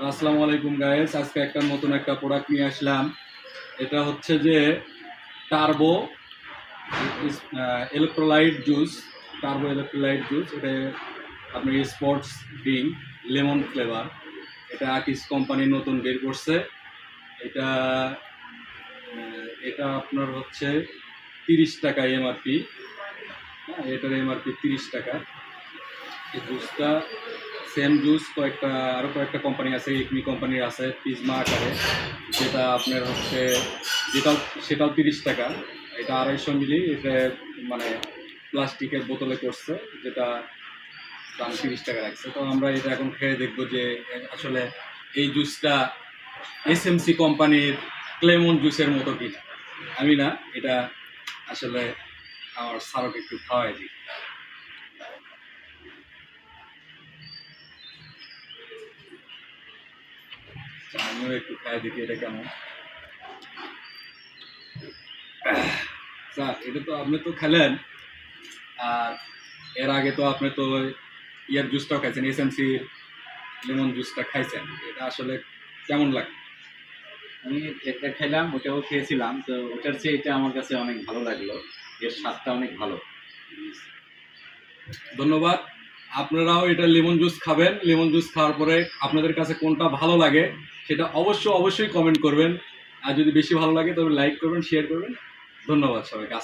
আসসালামু আলাইকুম গাইস, আজকে একটা নতুন একটা প্রোডাক্ট নিয়ে আসলাম। এটা হচ্ছে যে turbo electrolyte juice. Turbo electrolyte juice, এটা আপনার স্পোর্টস ড্রিঙ্ক, লেমন ফ্লেভার। এটা আকিস কোম্পানি নতুন বের করছে। এটা এটা আপনার হচ্ছে 30 টাকা এমআরপি। হ্যাঁ, এটার এমআরপি 30 টাকা। এই জুসটা সেম জুস আরও কয়েকটা কোম্পানি আছে, ইকমি কোম্পানির আছে পিজমা আকারে, যেটা আপনার হচ্ছে সেটাও 30 টাকা। এটা 250 মিলি, এটা মানে প্লাস্টিকের বোতলে করছে, যেটা দাম 30 টাকা রাখছে। তো আমরা এটা এখন খেয়ে দেখবো যে আসলে এই জুসটা এসএমসি কোম্পানির ক্লেমন জুসের মতো কিনা। আমি না, এটা আসলে আমার স্যারকে একটু খাওয়াই দিই। আমিও একটু খাই দেখি এটা কেমন। স্যার, এটা তো আপনি তো খেলেন, আর এর আগে তো আপনি তো ইয়ার জুসটাও খাইছেন, এসএমসি লেমন জুসটা খাইছেন। এটা আসলে কেমন লাগে? আমি যেটা খেলাম ওটাও খেয়েছিলাম, তো ওটার চেয়ে এটা আমার কাছে অনেক ভালো লাগলো। এর স্বাদটা অনেক ভালো। ধন্যবাদ। আপনারাও এটা লেমন জুস খাবেন। লেমন জুস খাওয়ার পরে আপনাদের কাছে কোনটা ভালো লাগে সেটা অবশ্যই কমেন্ট করবেন। আর যদি বেশি ভালো লাগে তবে লাইক করবেন, শেয়ার করবেন। ধন্যবাদ সবাইকে।